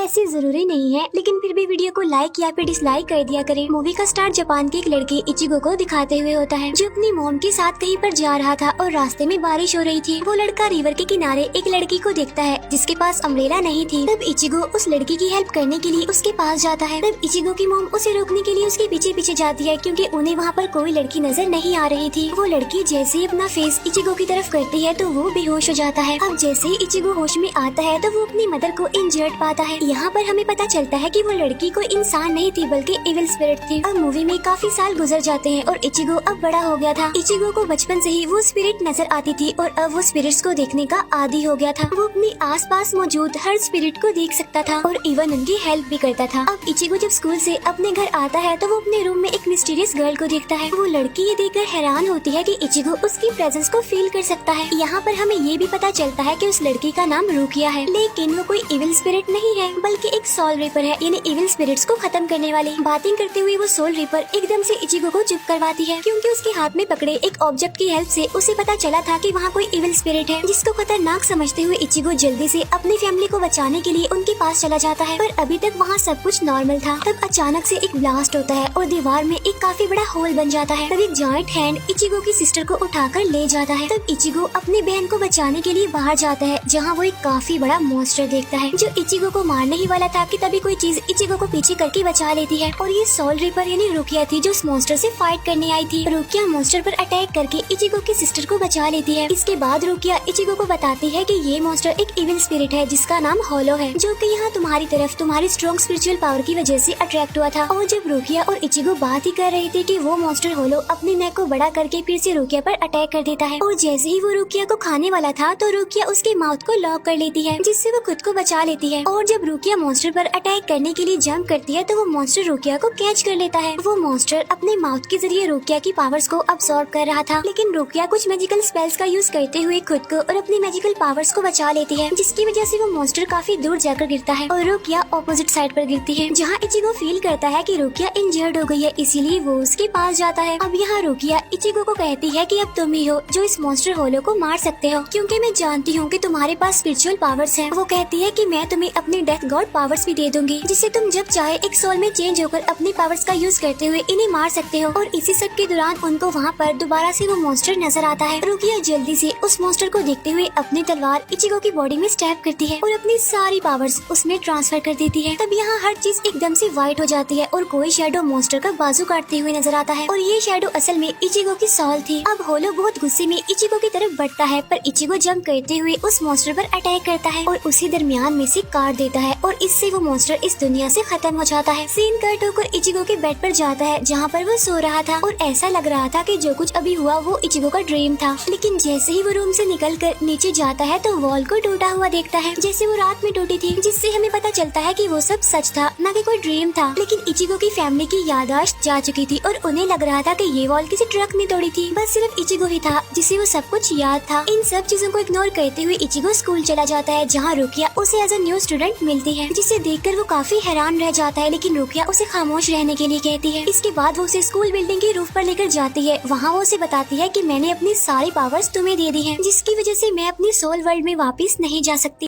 वैसे जरूरी नहीं है, लेकिन फिर भी वीडियो को लाइक या फिर डिसलाइक कर दिया करें। मूवी का स्टार्ट जापान के एक लड़के इचिगो को दिखाते हुए होता है, जो अपनी मॉम के साथ कहीं पर जा रहा था और रास्ते में बारिश हो रही थी। वो लड़का रिवर के किनारे एक लड़की को देखता है जिसके पास अम्ब्रेला नहीं थी। तब इचिगो उस लड़की की हेल्प करने के लिए उसके पास जाता है। तब इचिगो की मॉम उसे रोकने के लिए उसके पीछे पीछे जाती है, क्योंकि उन्हें वहाँ पर कोई लड़की नजर नहीं आ रही थी। वो लड़की जैसे ही अपना फेस इचिगो की तरफ करती है तो वो बेहोश हो जाता है। अब जैसे ही इचिगो होश में आता है तो वो अपनी मदर को इंजर्ड पाता है। यहाँ पर हमें पता चलता है कि वो लड़की कोई इंसान नहीं थी बल्कि इविल स्पिरिट थी। अब मूवी में काफी साल गुजर जाते हैं और इचिगो अब बड़ा हो गया था। इचिगो को बचपन से ही वो स्पिरिट नजर आती थी और अब वो स्पिरिट्स को देखने का आदी हो गया था। वो अपने आसपास मौजूद हर स्पिरिट को देख सकता था और इवन उनकी हेल्प भी करता था। अब इचिगो जब स्कूल से अपने घर आता है तो वो अपने रूम में एक मिस्टीरियस गर्ल को देखता है। वो लड़की ये देखकर हैरान होती है कि इचिगो उसकी प्रेजेंस को फील कर सकता है। यहाँ पर हमें ये भी पता चलता है कि उस लड़की का नाम रुकिया है, लेकिन वो कोई इविल स्पिरिट नहीं है बल्कि एक सोल रीपर है, यानी इविल स्पिरिट्स को खत्म करने वाली। बातें करते हुए वो सोल रीपर एकदम से इचिगो को चुप करवाती है, क्योंकि उसके हाथ में पकड़े एक ऑब्जेक्ट की हेल्प से उसे पता चला था कि वहाँ कोई इविल स्पिरिट है, जिसको खतरनाक समझते हुए इचिगो जल्दी से अपनी फैमिली को बचाने के लिए उनके पास चला जाता है। पर अभी तक वहाँ सब कुछ नॉर्मल था। तब अचानक से एक ब्लास्ट होता है और दीवार में एक काफी बड़ा होल बन जाता है। तब एक जॉइंट हैंड इचिगो की सिस्टर को उठाकर ले जाता है। तब इचिगो अपनी बहन को बचाने के लिए बाहर जाता है, जहाँ वो एक काफी बड़ा मॉन्स्टर देखता है जो इचिगो को मारने ही वाला था कि तभी कोई चीज इचिगो को पीछे करके बचा लेती है। और ये सोल रीपर यानी रुकिया थी जो उस मॉन्स्टर से फाइट करने आई थी। रुकिया मॉन्स्टर पर अटैक करके इचिगो की सिस्टर को बचा लेती है। इसके बाद रुकिया इचिगो को बताती है कि ये मॉन्स्टर एक इविल स्पिरिट है जिसका नाम होलो है, जो कि यहाँ तुम्हारी तरफ तुम्हारी स्ट्रॉन्ग स्पिरिचुअल पावर की वजह से अट्रैक्ट हुआ था। और जब रुकिया और इचिगो बात ही कर रहे थे कि वो मॉन्स्टर होलो अपनी नेक को बड़ा करके फिर से रुकिया पर अटैक कर देता है। और जैसे ही वो रुकिया को खाने वाला था तो रुकिया उसके माउथ को लॉक कर लेती है, जिससे वो खुद को बचा लेती है। और जब रुकिया मॉन्स्टर पर अटैक करने के लिए जंप करती है तो वो मॉन्स्टर रुकिया को कैच कर लेता है। वो मॉन्स्टर अपने माउथ के जरिए रुकिया की पावर्स को अब्सॉर्ब कर रहा था, लेकिन रुकिया कुछ मैजिकल स्पेल्स का यूज करते हुए खुद को और अपनी मैजिकल पावर्स को बचा लेती है, जिसकी वजह से वो मॉन्स्टर काफी दूर जाकर गिरता है और रुकिया ऑपोजिट साइड पर गिरती है, जहाँ इचिगो फील करता है कि रुकिया इंजर्ड हो गई है, इसीलिए वो उसके पास जाता है। अब यहाँ रुकिया इचिगो को कहती है कि अब तुम ही हो जो इस मॉन्स्टर होलो को मार सकते हो, क्योंकि मैं जानती हूँ कि तुम्हारे पास स्पिरिचुअल पावर्स हैं। वो कहती है कि मैं तुम्हें अपनी डेथ गॉड पावर्स भी दे दूंगी, जिससे तुम जब चाहे एक सोल में चेंज होकर अपनी पावर्स का यूज करते हुए इन्हें मार सकते हो। और इसी सब के दौरान उनको वहाँ पर दोबारा से वो मॉन्स्टर नजर आता है। रुकिया जल्दी से उस मॉन्स्टर को देखते हुए अपनी तलवार इचिगो की बॉडी में स्टैब करती है और अपनी सारी पावर्स उसमें ट्रांसफर कर देती है। तब यहाँ हर चीज एकदम से व्हाइट हो जाती है और कोई शैडो मॉन्स्टर का बाजू काटते हुए नजर आता है, और ये शैडो असल में इचिगो की सोल थी। अब होलो बहुत गुस्से में इचिगो की तरफ बढ़ता है, पर इचिगो जंप करते हुए उस मॉन्स्टर पर अटैक करता है और उसी दरमियान में से काट देता है, और इससे वो मॉन्स्टर इस दुनिया से खत्म हो जाता है। सीन कट होकर इचिगो के बेड पर जाता है, जहाँ पर वो सो रहा था और ऐसा लग रहा था कि जो कुछ अभी हुआ वो इचिगो का ड्रीम था। लेकिन जैसे ही वो रूम से निकलकर नीचे जाता है तो वॉल को टूटा हुआ देखता है, जैसे वो रात में टूटी थी, जिससे हमें पता चलता है कि वो सब सच था, न कि कोई ड्रीम था। लेकिन इचिगो की फैमिली की याददाश्त जा चुकी थी और उन्हें लग रहा था कि ये वॉल किसी ट्रक ने तोड़ी थी। बस सिर्फ इचिगो ही था जिसे वो सब कुछ याद था। इन सब चीजों को इग्नोर करते हुए इचिगो स्कूल चला जाता है, जहाँ रुकिया उसे एज अ न्यू स्टूडेंट मिलती है, जिसे देखकर वो काफी हैरान रह जाता है, लेकिन रुकिया उसे खामोश रहने के लिए कहती है। इसके बाद वो उसे स्कूल बिल्डिंग के रूफ पर लेकर जाती है। वहाँ वो उसे बताती है कि मैंने अपनी सारी पावर्स तुम्हें दे दी हैं, जिसकी वजह से मैं अपनी सोल वर्ल्ड में वापस नहीं जा सकती।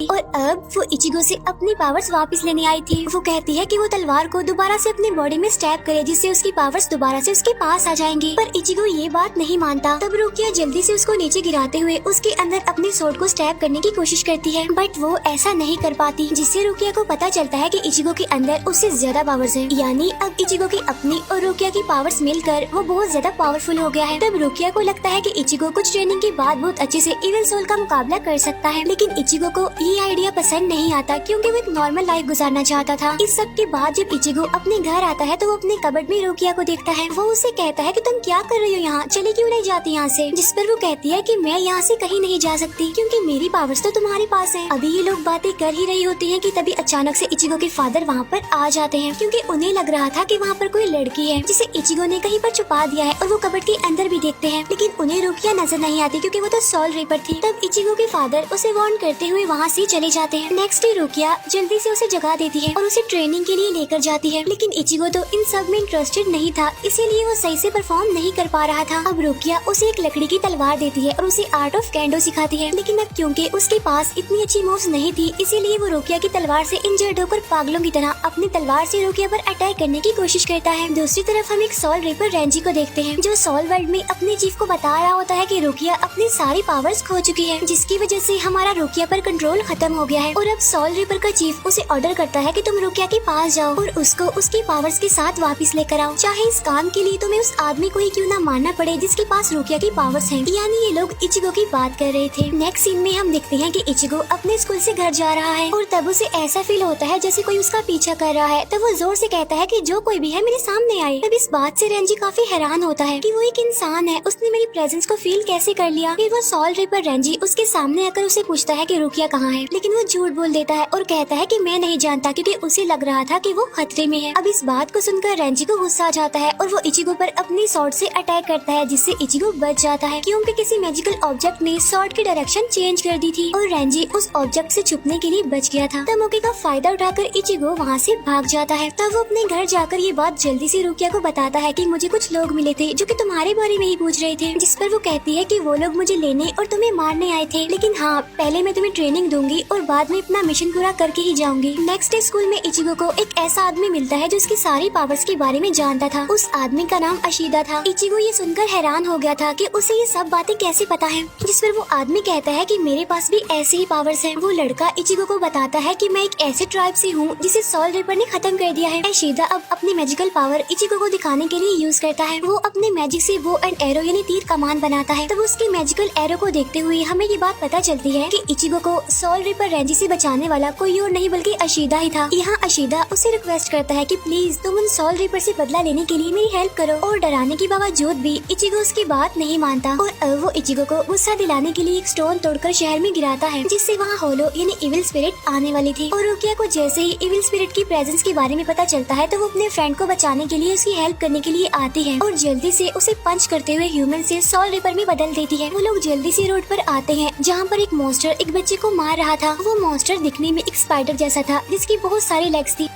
और अब वो इचिगो से अपनी पावर्स वापस लेने आई थी। वो कहती है कि वो तलवार को दोबारा से अपनी बॉडी में स्टैब करे, जिससे उसकी पावर्स दोबारा से उसके पास आ जाएंगी। पर इचिगो ये बात नहीं मानता। तब रुकिया जल्दी से उसको नीचे गिराते हुए उसके अंदर अपने सोर्ड को स्टैब करने की कोशिश करती है, बट वो ऐसा नहीं कर पाती, जिससे रुकिया को पता चलता है कि इचिगो के अंदर उससे ज्यादा पावर्स है, यानी अब इचिगो की अपनी और रुकिया की पावर्स मिलकर वो बहुत ज्यादा पावरफुल हो गया है। तब रुकिया को लगता है कि इचिगो कुछ ट्रेनिंग के बाद बहुत अच्छे से इविल सोल का मुकाबला कर सकता है, लेकिन इचिगो को ये आइडिया पसंद नहीं आता, क्योंकि वो एक नॉर्मल लाइफ गुजारना चाहता था। इस सब के बाद जब इचिगो अपने घर आता है तो वो अपने कबर्ड में रुकिया को देखता है। वो उसे कहता है कि तुम क्या कर रही हो यहाँ, चले क्यों नहीं जाती यहाँ से, जिस पर वो कहती है कि मैं यहाँ से कहीं नहीं जा सकती, क्योंकि मेरी पावर्स तो तुम्हारे पास है। अभी ये लोग बातें कर ही रही होती है कि तभी अचानक से इचिगो के फादर वहाँ पर आ जाते हैं, क्योंकि उन्हें लग रहा था कि वहाँ पर कोई लड़की है जिसे इचिगो ने कहीं पर छुपा दिया है, और वो कबर्ड के अंदर भी देखते हैं, लेकिन उन्हें रुकिया नजर नहीं आती, क्योंकि वो तो सोल रीपर थी। तब इचिगो के फादर उसे वार्न करते हुए वहाँ से चले जाते हैं। नेक्स्ट डे रुकिया जल्दी से उसे जगा देती है और उसे ट्रेनिंग के लिए लेकर जाती है, लेकिन इचिगो तो इन सब में इंटरेस्टेड नहीं था, इसीलिए वो सही से परफॉर्म नहीं कर पा रहा था। अब रुकिया उसे एक लकड़ी की तलवार देती है और उसे आर्ट ऑफ कैंडो सिखाती है, लेकिन अब क्योंकि उसके पास इतनी अच्छी मूव्स नहीं थी, इसीलिए वो रुकिया की तलवार से इंजर्ड होकर पागलों की तरह अपनी तलवार से रुकिया पर अटैक करने की कोशिश करता है। दूसरी तरफ हम एक सोल रिपर रेंजी को देखते हैं, जो सोल वर्ल्ड में अपने चीफ को बता रहा होता है कि रुकिया अपनी सारी पावर्स खो चुकी है, जिसकी वजह से हमारा रुकिया पर कंट्रोल खत्म हो गया है। और अब सोल रिपर का चीफ उसे ऑर्डर करता है कि तुम रुकिया के पास जाओ और उसको उसकी पावर्स के साथ वापस लेकर आओ, चाहे इस काम के लिए तुम्हें उस आदमी को ही क्यों ना मानना पड़े जिसके पास रुकिया की पावर्स हैं। यानी ये लोग इचिगो की बात कर रहे थे। नेक्स्ट सीन में हम देखते हैं कि इचिगो अपने स्कूल से घर जा रहा है और तब उसे ऐसा फील होता है जैसे कोई उसका पीछा कर रहा है, तब वो जोर से कहता है कि जो कोई भी है मेरे सामने आए। तब इस बात से रेंजी काफी हैरान होता है कि वो एक इंसान है, उसने मेरी प्रेजेंस को फील कैसे कर लिया। फिर वो सोल रिपर रेंजी उसके सामने आकर उसे पूछता है कि रुकिया कहाँ है, लेकिन वो झूठ बोल देता है और कहता है कि मैं नहीं जानता, क्योंकि उसे लग रहा था कि वो खतरे में है। अब इस बात को सुनकर रेंजी को गुस्सा आ जाता है और वो इचिगो पर अपनी स्वॉर्ड से अटैक करता है, जिससे इचिगो बच जाता है, क्योंकि किसी मैजिकल ऑब्जेक्ट ने स्वॉर्ड की डायरेक्शन चेंज कर दी थी और रेंजी उस ऑब्जेक्ट से छुपने के लिए बच गया था। तब मौके का फायदा उठाकर इचिगो वहाँ से भाग जाता है। तब वो अपने घर जाकर ये बात जल्दी से रुकिया को बताता है कि मुझे कुछ लोग मिले थे जो कि तुम्हारे बारे में ही पूछ रहे थे, जिस पर वो कहती है कि वो लोग मुझे लेने और तुम्हें मारने आए थे, लेकिन हाँ पहले मैं तुम्हें ट्रेनिंग दूंगी और बाद में अपना मिशन पूरा करके ही जाऊंगी। नेक्स्ट डे स्कूल में इचिगो को एक ऐसा आदमी मिलता है जो उसकी सारी पावर्स के बारे में जानता था। उस आदमी का नाम अशीदा था। इचिगो ये सुनकर हैरान हो गया था कि उसे ये सब बातें कैसे पता है, जिस पर वो आदमी कहता है कि मेरे पास भी ऐसे ही पावर्स हैं। वो लड़का इचिगो को बताता है कि मैं एक ऐसे ट्राइब से हूँ जिसे सोल रिपर ने खत्म कर दिया है। अशीदा अब अपनी मैजिकल पावर इचिगो को दिखाने के लिए यूज करता है। वो अपने मैजिक से वो एंड एरो यानी तीर कमान बनाता है। तब उसके मैजिकल एरो को देखते हुए हमें ये बात पता चलती है कि इचिगो को सोल रिपर रेंजी से बचाने वाला कोई और नहीं बल्कि अशीदा ही था। यहाँ अशीदा उसे रिक्वेस्ट करता है कि प्लीज तुम उन सोल रिपर से बदला लेने के लिए मेरी हेल्प करो, और डराने के बावजूद भी इचिगो उसकी बात नहीं मानता और अब वो इचिगो को गुस्सा दिलाने के लिए एक स्टोन तोड़कर शहर में गिराता है, जिससे वहाँ होलो यानी इविल स्पिरिट आने वाली थी। और रुकिया को जैसे ही इविल स्पिरिट की प्रेजेंस के बारे में पता चलता है तो वो अपने फ्रेंड को बचाने के लिए उसकी हेल्प करने के लिए आती है और जल्दी से उसे पंच करते हुए ह्यूमन से सोल रिपर में बदल देती है। वो लोग जल्दी से रोड पर आते हैं जहाँ पर एक मॉन्स्टर एक बच्चे को मार रहा था। वो मॉन्स्टर दिखने में एक स्पाइडर जैसा था जिसकी बहुत सारी लेग्स थी।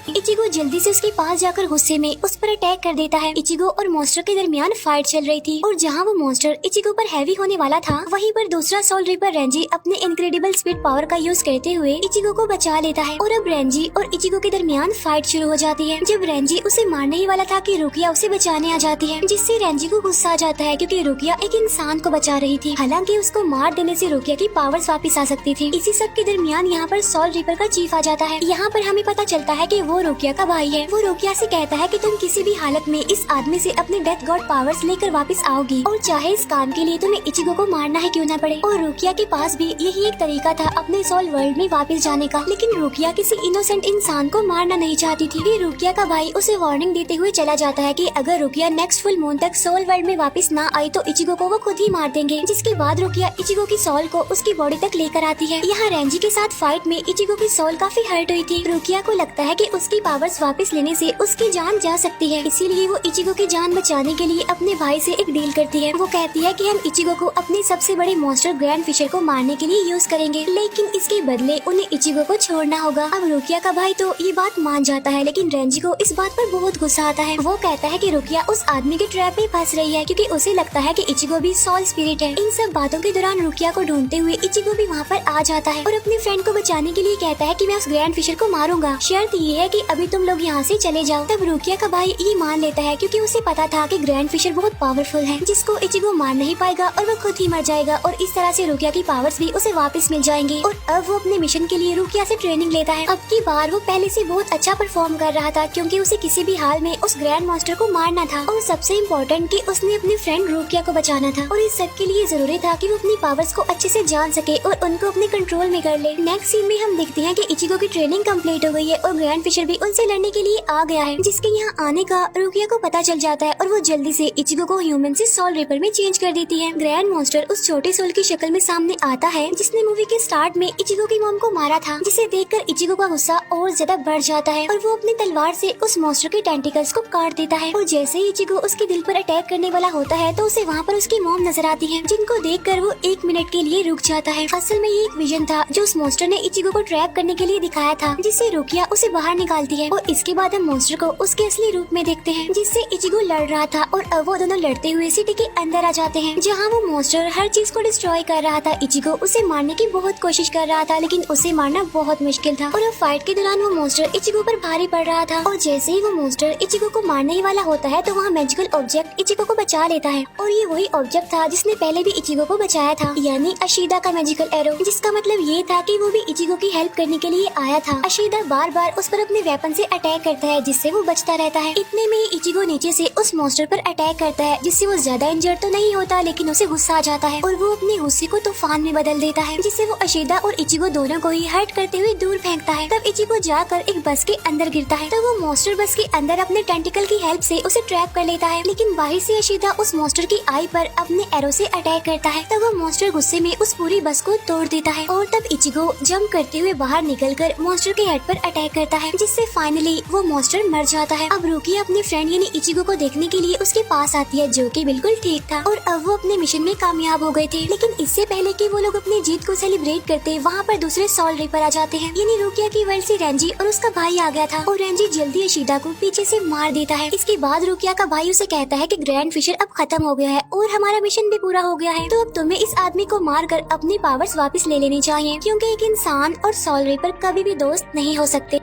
इचिगो जल्दी से उसके पास जाकर गुस्से में उस पर अटैक कर देता है। इचिगो और मॉन्स्टर के दरमियान फाइट चल रही थी और जहां वो मॉन्स्टर इचिगो पर हैवी होने वाला था, वहीं पर दूसरा सोल रिपर रेंजी अपने इनक्रेडिबल स्पीड पावर का यूज करते हुए इचिगो को बचा लेता है। और अब रेंजी और इचिगो के दरमियान फाइट शुरू हो जाती है। जब रेंजी उसे मारने ही वाला था कि रुकिया उसे बचाने आ जाती है, जिससे रेंजी को गुस्सा आ जाता है क्योंकि रुकिया एक इंसान को बचा रही थी। हालांकि उसको मार देने से रुकिया की पावर्स वापस आ सकती थी। इसी सब के दरमियान यहाँ पर सोल रिपर का चीफ आ जाता है। यहाँ पर हमें पता चलता है कि वो रुकिया का भाई है। वो रुकिया से कहता है कि तुम किसी भी हालत में इस आदमी से अपने डेथ गॉड पावर्स लेकर वापस आओगी, और चाहे इस काम के लिए तुम्हें इचिगो को मारना है क्यों न पड़े। और रुकिया के पास भी यही एक तरीका था अपने सोल वर्ल्ड में वापस जाने का, लेकिन रुकिया किसी इनोसेंट इंसान को मारना नहीं चाहती थी। फिर रुकिया का भाई उसे वार्निंग देते हुए चला जाता है कि अगर रुकिया नेक्स्ट फुल मून तक सोल वर्ल्ड में वापस ना आई तो इचिगो को वो खुद ही मार देंगे। जिसके बाद रुकिया इचिगो की सोल को उसकी बॉडी तक लेकर आती है। यहाँ रेंजी के साथ फाइट में इचिगो की सोल काफी हर्ट हुई थी। रुकिया को लगता है कि उसकी पावर्स वापस लेने से उसकी जान जा सकती है, इसीलिए वो इचिगो की जान बचाने के लिए अपने भाई से एक डील करती है। वो कहती है कि हम इचिगो को अपने सबसे बड़े मॉन्स्टर ग्रैंड फिशर को मारने के लिए यूज करेंगे, लेकिन इसके बदले उन्हें इचिगो को छोड़ना होगा। अब रुकिया का भाई तो ये बात मान जाता है, लेकिन रेंजी को इस बात पर बहुत गुस्सा आता है। वो कहता है कि रुकिया उस आदमी के ट्रैप में फंस रही है क्योंकि उसे लगता है कि इचिगो भी सोल स्पिरिट है। इन सब बातों के दौरान रुकिया को ढूंढते हुए इचिगो भी वहाँ पर आ जाता है और अपने फ्रेंड को बचाने के लिए कहता है कि मैं उस ग्रैंड फिशर को मारूंगा, शर्त ये है कि अभी तुम लोग यहाँ से चले जाओ। तब रुकिया का भाई ये मान लेता है क्योंकि उसे पता था कि ग्रैंड फिशर बहुत पावरफुल है, जिसको इचिगो मार नहीं पाएगा और वो खुद ही मर जाएगा, और इस तरह से रुकिया की पावर्स भी उसे वापस मिल जाएंगी। और अब वो अपने मिशन के लिए रुकिया से ट्रेनिंग लेता है। अब की बार वो पहले से बहुत अच्छा परफॉर्म कर रहा था क्योंकि उसे किसी भी हाल में उस ग्रैंड मास्टर को मारना था, और सबसे इम्पोर्टेंट कि उसने अपनी फ्रेंड रुकिया को बचाना था। और इस सब के लिए जरूरी था कि वो अपनी पावर्स को अच्छे से जान सके और उनको अपने कंट्रोल में कर ले। नेक्स्ट सीन में हम देखते हैं कि इचिगो की ट्रेनिंग कंप्लीट हो गई है और ग्रैंड फिशर भी उनसे लड़ने के लिए आ गया है, जिसके यहाँ आने का रुकिया को पता चल जाता है और वो जल्दी से इचिगो को ह्यूमन से सोल रिपर में चेंज कर देती है। ग्रैंड मॉन्स्टर उस छोटे सोल की शक्ल में सामने आता है जिसने मूवी के स्टार्ट में इचिगो की मॉम को मारा था, जिसे देखकर इचिगो का गुस्सा और ज्यादा बढ़ जाता है और वो अपनी तलवार से उस मॉन्स्टर के टेंटिकल्स को काट देता है। और जैसे ही इचिगो उसके दिल पर अटैक करने वाला होता है तो उसे वहाँ पर उसकी मॉम नजर आती है, जिनको देखकर वो 1 मिनट के लिए रुक जाता है। असल में ये एक विजन था जो उस मॉन्स्टर ने इचिगो को ट्रैप करने के लिए दिखाया था, जिससे रुकिया उसे बाहर निकालती है और इसके बाद हम मॉन्स्टर को उसके असली रूप में देखते हैं, जिससे इचिगो लड़ रहा था और अब वो दोनों लड़ते हुए सिटी के अंदर आ जाते हैं, जहाँ वो मॉन्स्टर हर चीज को डिस्ट्रॉय कर रहा था। इचिगो उसे मारने की बहुत कोशिश कर रहा था, लेकिन उसे मारना बहुत मुश्किल था और अब फाइट के दौरान वो मॉन्स्टर इचिगो पर भारी पड़ रहा था। और जैसे ही वो मॉन्स्टर इचिगो को मारने ही वाला होता है तो वहाँ मैजिकल ऑब्जेक्ट इचिगो को बचा लेता है और ये वही ऑब्जेक्ट था जिसने पहले भी इचिगो को बचाया था, यानी अशीदा का मैजिकल एरो, जिसका मतलब ये था कि वो भी इचिगो की हेल्प करने के लिए आया था। अशीदा बार बार उस पर अपने वेपन से अटैक करता है, जिससे वो बचता रहता है। इतने में इचिगो नीचे से उस मॉन्स्टर पर अटैक करता है, जिससे वो ज्यादा इंजर्ड तो नहीं होता, लेकिन उसे गुस्सा आ जाता है और वो अपने गुस्से को तूफान में बदल देता है, जिससे वो अशीदा और इचिगो दोनों को ही हर्ट करते हुए दूर फेंकता है। तब इचिगो जाकर एक बस के अंदर गिरता है, तब वो मॉन्स्टर बस के अंदर अपने टेंटिकल की हेल्प से उसे ट्रैप कर लेता है, लेकिन बाहर से अशीदा उस मॉन्स्टर की आई पर अपने एरो से अटैक करता है। तब वो मॉन्स्टर गुस्से में उस पूरी बस को तोड़ देता है और तब इचिगो जंप करते हुए बाहर निकलकर मॉन्स्टर के हेड पर अटैक करता है, जिससे फाइनली वो मॉन्स्टर मर जाता है। अब रुकिया अपने फ्रेंड यानी इचिगो को देखने के लिए उसके पास आती है, जो कि बिल्कुल ठीक था और अब वो अपने मिशन में कामयाब हो गए थे। लेकिन इससे पहले कि वो लोग अपनी जीत को सेलिब्रेट करते, वहाँ पर दूसरे सोल रिपर आ जाते हैं, यानी रुकिया की वर्ल्ड से रेंजी और उसका भाई आ गया था और रेंजी जल्दी अशीदा को पीछे से मार देता है। इसके बाद रुकिया का भाई उसे कहता है कि ग्रैंड फिशर अब खत्म हो गया है और हमारा मिशन भी पूरा हो गया है, तो अब तुम्हें इस आदमी को मारकर अपनी पावर्स वापस ले लेनी चाहिए, क्योंकि एक इंसान और सोल रिपर कभी भी दोस्त नहीं हो सकते।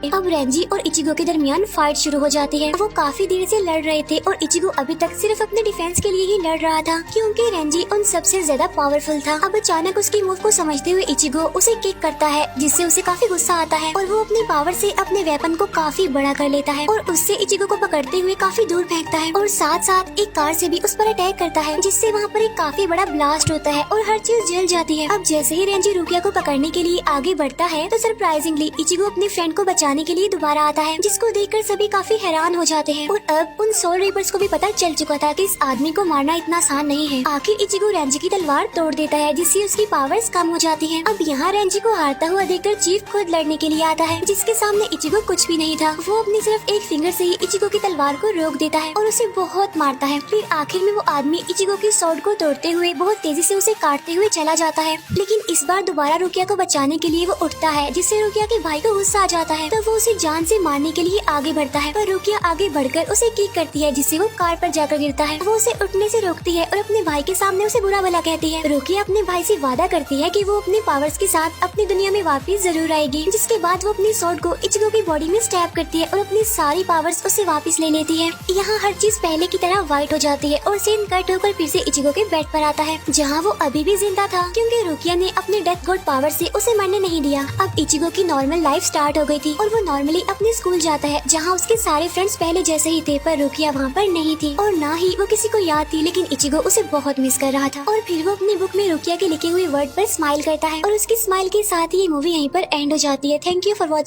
अब रेंजी और इचिगो के दरमियान फाइट शुरू हो जाती है। वो काफी देर से लड़ रहे थे और इचिगो अभी तक सिर्फ अपने डिफेंस के लिए ही लड़ रहा था, क्योंकि रेंजी उन सबसे ज्यादा पावरफुल था। अब अचानक उसकी मूव को समझते हुए इचिगो उसे किक करता है, जिससे उसे काफी गुस्सा आता है और वो अपनी पावर से अपने वेपन को काफी बड़ा कर लेता है और उससे इचिगो को पकड़ते हुए काफी दूर फेंकता है और साथ साथ एक कार से भी उस पर अटैक करता है, जिससे वहाँ पर एक काफी बड़ा ब्लास्ट होता है और हर चीज जल जाती है। अब जैसे ही रेंजी रुकिया को पकड़ने के लिए आगे बढ़ता है तो सरप्राइजिंगली इचिगो अपने फ्रेंड को बचाने के लिए दोबारा आता है, जिसको देखकर सभी काफी हैरान हो जाते हैं और अब उन सोल रिपर्स को भी पता चल चुका था कि इस आदमी को मारना इतना आसान नहीं है। आखिर इचिगो रेंजी की तलवार तोड़ देता है, जिससे उसकी पावर्स कम हो जाती हैं। अब यहाँ रेंजी को हारता हुआ देखकर चीफ खुद लड़ने के लिए आता है, जिसके सामने इचिगो कुछ भी नहीं था। वो अपनी सिर्फ एक फिंगर से ही इचिगो की तलवार को रोक देता है और उसे बहुत मारता है। फिर आखिर में वो आदमी इचिगो की स्वॉर्ड को तोड़ते हुए बहुत तेजी से उसे काटते हुए चला जाता है, लेकिन इस बार दोबारा रुकिया को बचाने के लिए वो उठता है, जिससे रुकिया के भाई को गुस्सा आ जाता है। तो वो उसे जान से मारने के लिए आगे बढ़ता है, पर रुकिया आगे बढ़कर उसे किक करती है, जिससे वो कार पर जाकर गिरता है। वो उसे उठने से रोकती है और अपने भाई के सामने उसे बुरा भला कहती है। रुकिया अपने भाई से वादा करती है कि वो अपने पावर्स के साथ अपनी दुनिया में वापस जरूर आएगी, जिसके बाद वो अपनी स्वॉर्ड को इचिगो की बॉडी में स्टैब करती है और अपनी सारी पावर्स उससे वापस ले लेती है। यहाँ हर चीज पहले की तरह व्हाइट हो जाती है और सीन कट होकर फिर से इचिगो के बेड पर आता है, जहाँ वो अभी भी जिंदा था, क्योंकि रुकिया ने अपने डेथ गॉड पावर से उसे मरने नहीं दिया। अब इचिगो की नॉर्मल लाइफ स्टार्ट हो गई थी और वो नॉर्मली अपने स्कूल जाता है, जहाँ उसके सारे फ्रेंड्स पहले जैसे ही थे, पर रुकिया वहाँ पर नहीं थी और ना ही वो किसी को याद थी, लेकिन इचिगो उसे बहुत मिस कर रहा था। और फिर वो अपनी बुक में रुकिया के लिखे हुए वर्ड पर स्माइल करता है और उसकी स्माइल के साथ ही ये मूवी यहीं पर एंड हो जाती है। Thank you for watching.